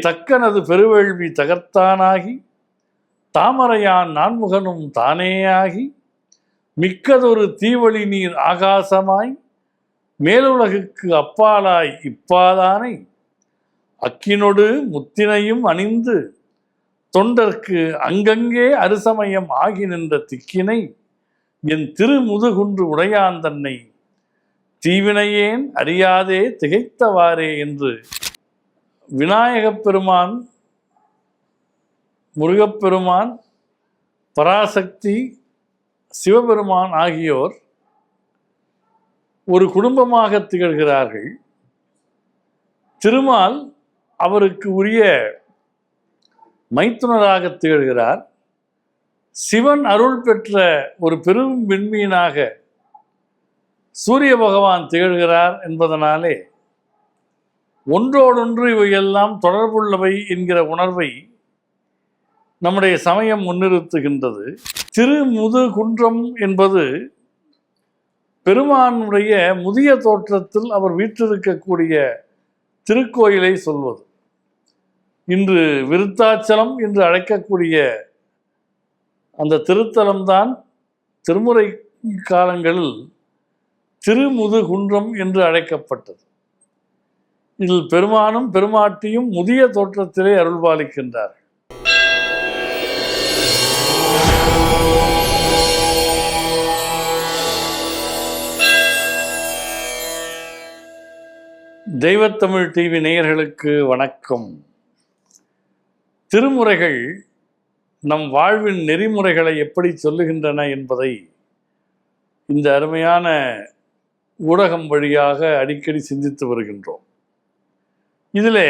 தக்கனது பெருவேள்வி தகர்த்தானாகி தாமரையான் நான்முகனும் தானேயாகி மிக்கதொரு தீவழி நீர் ஆகாசமாய் மேலுலகுக்கு அப்பாலாய் இப்பாலானை அக்கினொடு முத்தினையும் அணிந்து தொண்டர்க்கு அங்கங்கே அருசமயம் ஆகி நின்ற திக்கினை என் திருமுதுகுன்று உடையான் தன்னை தீவினையேன் அறியாதே திகைத்தவாறே என்று விநாயகப் பெருமான், முருகப்பெருமான், பராசக்தி, சிவபெருமான் ஆகியோர் ஒரு குடும்பமாக திகழ்கிறார்கள். திருமால் அவருக்கு உரிய மைத்துனராக திகழ்கிறார். சிவன் அருள் பெற்ற ஒரு பெரும் விண்மீனாக சூரிய பகவான் திகழ்கிறார் என்பதனாலே ஒன்றோடொன்று இவையெல்லாம் தொடர்புள்ளவை என்கிற உணர்வை நம்முடைய சமயம் முன்னிறுத்துகின்றது. திருமுதுகுன்றம் என்பது பெருமானுடைய முதிய தோற்றத்தில் அவர் வீற்றிருக்கக்கூடிய திருக்கோயிலை சொல்வது. இன்று விருத்தாச்சலம் என்று அழைக்கக்கூடிய அந்த திருத்தலம்தான் திருமுறை காலங்களில் திருமுதுகுன்றம் என்று அழைக்கப்பட்டது. இதில் பெருமானும் பெருமாட்டியும் முதிய தோற்றத்திலே அருள்பாலிக்கின்றார்கள். தெய்வத்தமிழ் டிவி நேயர்களுக்கு வணக்கம். திருமுறைகள் நம் வாழ்வின் நெறிமுறைகளை எப்படி சொல்லுகின்றன என்பதை இந்த அருமையான ஊடகம் வழியாக அடிக்கடி சிந்தித்து வருகின்றோம். இதிலே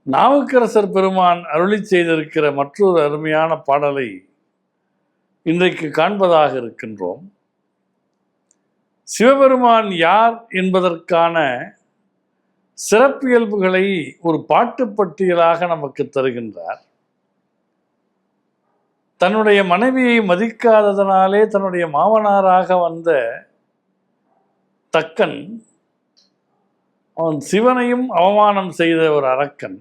நாவுக்கரசர் பெருமான் அருளி செய்திருக்கிற மற்றொரு அருமையான பாடலை இன்றைக்கு காண்பதாக இருக்கின்றோம். சிவபெருமான் யார் என்பதற்கான சிறப்பியல்புகளை ஒரு பாட்டு பட்டியலாக நமக்கு தருகின்றார். தன்னுடைய மனைவியை மதிக்காததனாலே தன்னுடைய மாமனாராக வந்த தக்கன், அவன் சிவனையும் அவமானம் செய்த ஒரு அரக்கன்.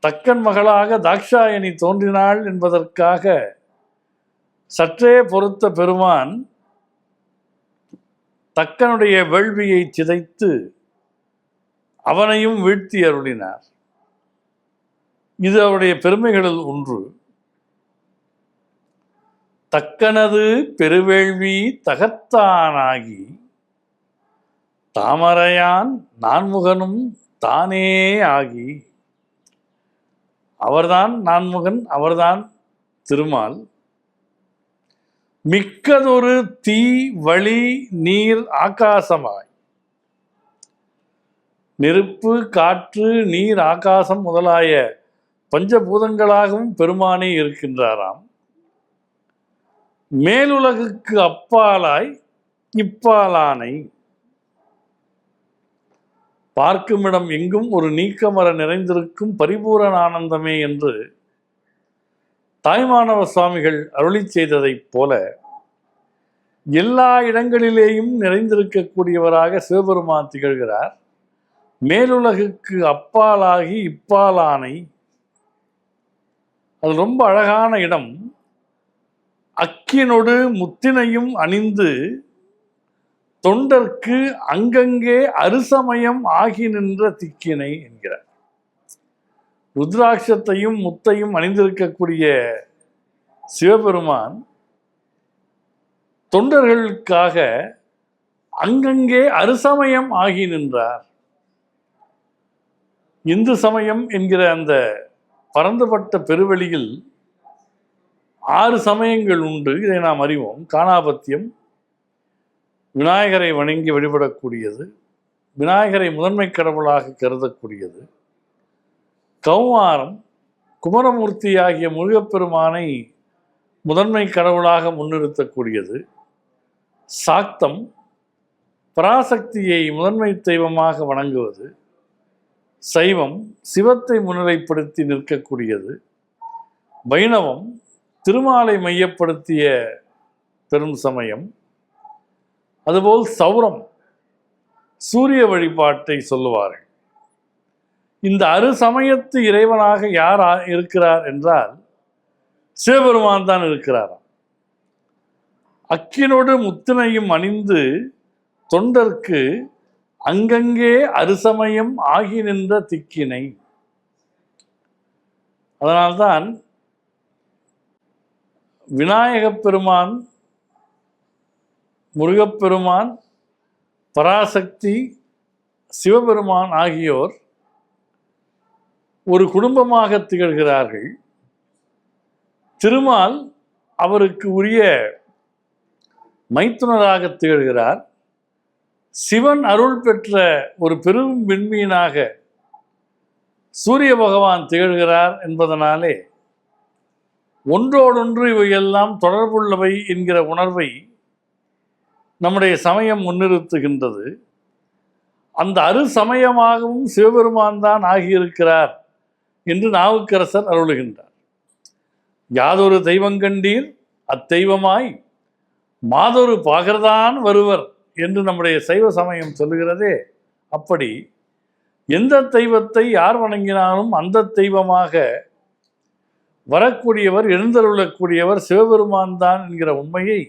தக்கன் மகளாக தாக்ஷாயணி தோன்றினாள் என்பதற்காக சற்றே பொறுத்த பெருமான் தக்கனுடைய வேள்வியை சிதைத்து அவனையும் வீழ்த்தி அருளினார். இது அவருடைய பெருமைகளில் ஒன்று. தக்கனது பெருவேள்வி தகர்த்தானாகி தாமரையான் நான்முகனும் தானே ஆகி. அவர்தான் நான்முகன், அவர்தான் திருமால். மிக்கதொரு தீ வழி நீர் ஆகாசமாய், நெருப்பு, காற்று, நீர், ஆகாசம் முதலாய பஞ்சபூதங்களாகவும் பெருமானே இருக்கின்றாராம். மேலுலகுக்கு அப்பாலாய் இப்பாலானை, பார்க்குமிடம் எங்கும் ஒரு நீக்கமர நிறைந்திருக்கும் பரிபூரண ஆனந்தமே என்று தாய்மானவ சுவாமிகள் அருளி செய்ததைப் போல எல்லா இடங்களிலேயும் நிறைந்திருக்கக்கூடியவராக சிவபெருமான் திகழ்கிறார். மேலுலகுக்கு அப்பாலாகி இப்பாலானை, அது ரொம்ப அழகான இடம். அக்கினொடு முத்தினையும் அணிந்து தொண்டர்க்கு அங்கங்கே அருசமயம் ஆகி நின்ற திக்கினை என்கிறார். ருத்ராட்சத்தையும் முத்தையும் அணிந்திருக்கக்கூடிய சிவபெருமான் தொண்டர்களுக்காக அங்கங்கே அருசமயம் ஆகி நின்றார். இந்து சமயம் என்கிற அந்த பரந்துபட்ட பெருவெளியில் 6 சமயங்கள் உண்டு. இதை நாம் அறிவோம். காணாபத்தியம் விநாயகரை வணங்கி வழிபடக்கூடியது, விநாயகரை முதன்மை கடவுளாக கருதக்கூடியது. கௌமாரம் குமரமூர்த்தி ஆகிய முருகப்பெருமானை முதன்மை கடவுளாக முன்னிறுத்தக்கூடியது. சாக்தம் பராசக்தியை முதன்மை தெய்வமாக வணங்குவது. சைவம் சிவத்தை முன்னிலைப்படுத்தி நிற்கக்கூடியது. வைணவம் திருமாலை மையப்படுத்திய பெரும் சமயம். அதுபோல் சௌரம் சூரிய வழிபாட்டை சொல்லுவார்கள். இந்த அரு சமயத்து இறைவனாக யார் இருக்கிறார் என்றால் சிவபெருமான் தான் இருக்கிறார். அக்கினோடு முத்தினையும் அணிந்து தொண்டர்க்கு அங்கங்கே அருசமயம் ஆகி நின்ற திக்கினை. அதனால்தான் விநாயகப் பெருமான், முருகப்பெருமான், பராசக்தி, சிவபெருமான் ஆகியோர் ஒரு குடும்பமாக திகழ்கிறார்கள். திருமால் அவருக்கு உரிய மைத்துனராக திகழ்கிறார். சிவன் அருள் பெற்ற ஒரு பெரும் விண்மீனாக சூரிய பகவான் திகழ்கிறார் என்பதனாலே ஒன்றோடொன்று இவையெல்லாம் தொடர்புள்ளவை என்கிற உணர்வை நம்முடைய சமயம் முன்னிறுத்துகின்றது. அந்த அரு சமயமாகவும் சிவபெருமான் தான் ஆகியிருக்கிறார் என்று நாவுக்கரசர் அருளுகின்றார். யாதொரு தெய்வங்கண்டீர் அத்தெய்வமாய் மாதொரு பாகர்தான் வருவர் என்று நம்முடைய சைவ சமயம் சொல்லுகிறதே, அப்படி எந்த தெய்வத்தை யார் வணங்கினாலும் அந்த தெய்வமாக வரக்கூடியவர், எழுந்தருளக்கூடியவர் சிவபெருமான் தான் என்கிற உண்மையை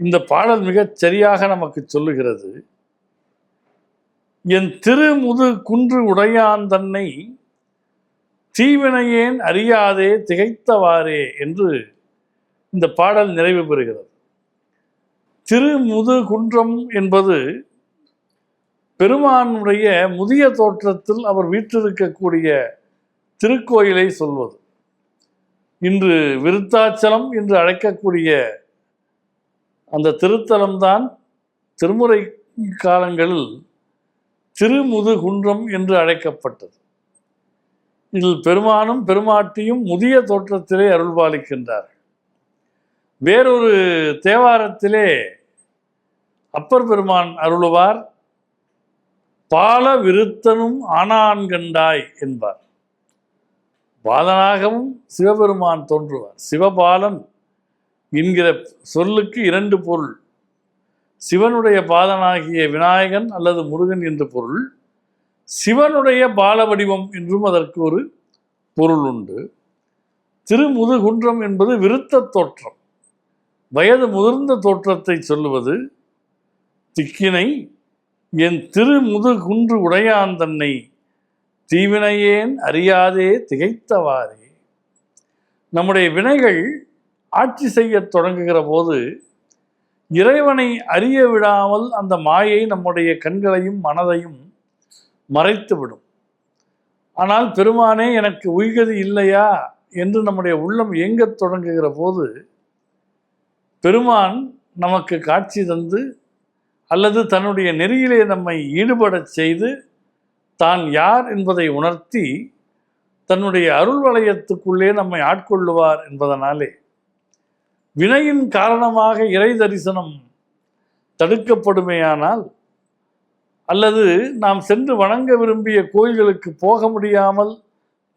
இந்த பாடல் மிகச் சரியாக நமக்கு சொல்லுகிறது. என் திருமுது குன்று உடையான் தன்னை தீவினையேன் அறியாதே திகைத்தவாறே என்று இந்த பாடல் நிறைவு பெறுகிறது. திருமுது குன்றம் என்பது பெருமானுடைய முதிய தோற்றத்தில் அவர் வீற்றிருக்கக்கூடிய திருக்கோயிலை சொல்வது. இன்று விருத்தாச்சலம் என்று அழைக்கக்கூடிய அந்த திருத்தலம்தான் திருமுறை காலங்களில் திருமுது குன்றம் என்று அழைக்கப்பட்டது. இதில் பெருமானும் பெருமாட்டியும் முதிய தோற்றத்திலே அருள்பாலிக்கின்றார்கள். வேறொரு தேவாரத்திலே அப்பர் பெருமான் அருளுவார், பால விருத்தனும் ஆனான்கண்டாய் என்பார். பாலனாகவும் சிவபெருமான் தோன்றுவார். சிவபாலன் என்கிற சொல்லுக்கு இரண்டு பொருள். சிவனுடைய பாலனாகிய விநாயகன் அல்லது முருகன் என்று பொருள். சிவனுடைய பால வடிவம் என்றும் அதற்கு ஒரு பொருள் உண்டு. திருமுதுகுன்றம் என்பது விருத்த தோற்றம், வயது முதிர்ந்த தோற்றத்தை சொல்லுவது. திக்கினை என் திருமுதுகுன்று உடையான் தன்னை தீவினையேன் அறியாதே திகைத்தவாறே. நம்முடைய வினைகள் ஆட்சி செய்ய தொடங்குகிற போது இறைவனை அறிய விடாமல் அந்த மாயை நம்முடைய கண்களையும் மனதையும் மறைத்துவிடும். ஆனால் பெருமானே எனக்கு உய்கதி இல்லையா என்று நம்முடைய உள்ளம் இயங்கத் தொடங்குகிற போது பெருமான் நமக்கு காட்சி தந்து அல்லது தன்னுடைய நெறியிலே நம்மை ஈடுபடச் செய்து தான் யார் என்பதை உணர்த்தி தன்னுடைய அருள் வளையத்துக்குள்ளே நம்மை ஆட்கொள்ளுவார் என்பதனாலே வினையின் காரணமாக இறை தரிசனம் தடுக்கப்படுமேயானால் அல்லது நாம் சென்று வணங்க விரும்பிய கோயில்களுக்கு போக முடியாமல்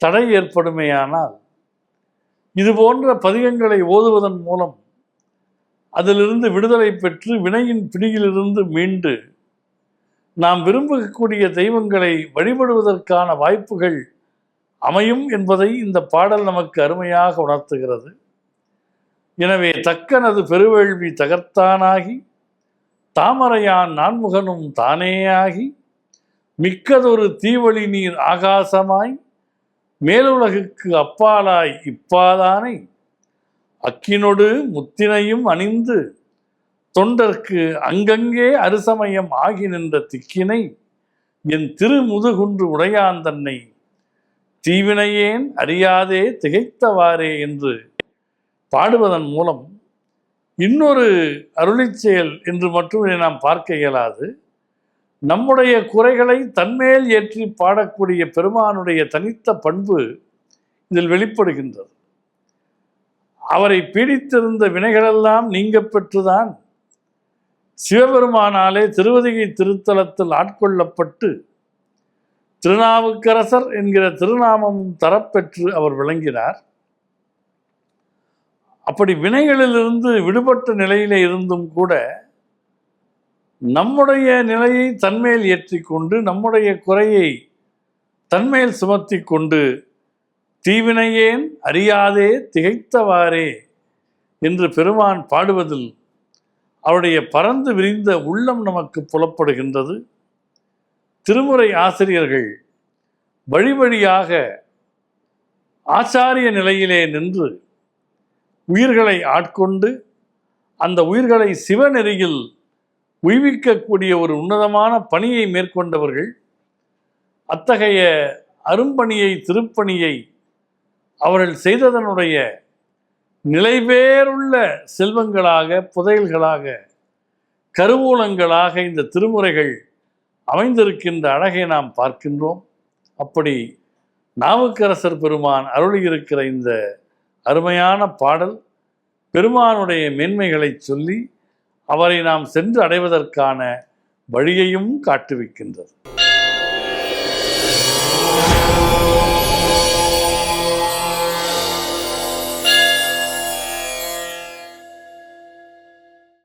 தடை ஏற்படுமேயானால் இது போன்ற பதிகங்களை ஓதுவதன் மூலம் அதிலிருந்து விடுதலை பெற்று வினையின் பிடியிலிருந்து மீண்டு நாம் விரும்பக்கூடிய தெய்வங்களை வழிபடுவதற்கான வாய்ப்புகள் அமையும் என்பதை இந்த பாடல் நமக்கு அருமையாக உணர்த்துகிறது. எனவே தக்கனது பெருவேள்வி தகர்த்தானாகி தாமரையான் நான்முகனும் தானேயாகி மிக்கதொரு தீவழி நீர் ஆகாசமாய் மேலுலகுக்கு அப்பாலாய் இப்பாதானை அக்கினொடு முத்தினையும் அணிந்து தொண்டர்க்கு அங்கங்கே அருசமயம் ஆகி நின்ற திக்கினை என் திருமுதுகுன்று உடையான் தன்னை தீவினையேன் அறியாதே திகைத்தவாறே என்று பாடுவதன் மூலம் இன்னொரு அருளிச் செயல் என்று மட்டும் நாம் பார்க்க இயலாது. நம்முடைய குறைகளை தன்மேல் ஏற்றி பாடக்கூடிய பெருமானுடைய தனித்த பண்பு இதில் வெளிப்படுகின்றது. அவரை பீடித்திருந்த வினைகளெல்லாம் நீங்க பெற்றுதான் சிவபெருமானாலே திருவதிகை திருத்தலத்தில் ஆட்கொள்ளப்பட்டு திருநாவுக்கரசர் என்கிற திருநாமமும் தரப்பெற்று அவர் விளங்கினார். அப்படி வினைகளிலிருந்து விடுபட்ட நிலையிலே இருந்தும் கூட நம்முடைய நிலையை தன்மேல் ஏற்றிக்கொண்டு நம்முடைய குறையை தன்மேல் சுமத்தி கொண்டு தீவினையேன் அறியாதே திகைத்தவாறே என்று பெருமான் பாடுவதில் அவருடைய பரந்து விரிந்த உள்ளம் நமக்கு புலப்படுகின்றது. திருமுறை ஆசிரியர்கள் வழி வழியாக ஆச்சாரிய நிலையிலே நின்று உயிர்களை ஆட்கொண்டு அந்த உயிர்களை சிவநெறியில் உய்விக்கக்கூடிய ஒரு உன்னதமான பணியை மேற்கொண்டவர்கள். அத்தகைய அரும்பணியை, திருப்பணியை அவர்கள் செய்ததனுடைய நிலைபேறுள்ள செல்வங்களாக, புதையல்களாக, கருவூலங்களாக இந்த திருமுறைகள் அமைந்திருக்கின்ற அழகை நாம் பார்க்கின்றோம். அப்படி நாவுக்கரசர் பெருமான் அருளியிருக்கிற இந்த அருமையான பாடல் பெருமானுடைய மேன்மைகளை சொல்லி அவரை நாம் சென்று அடைவதற்கான வழியையும் காட்டுவிக்கின்றது.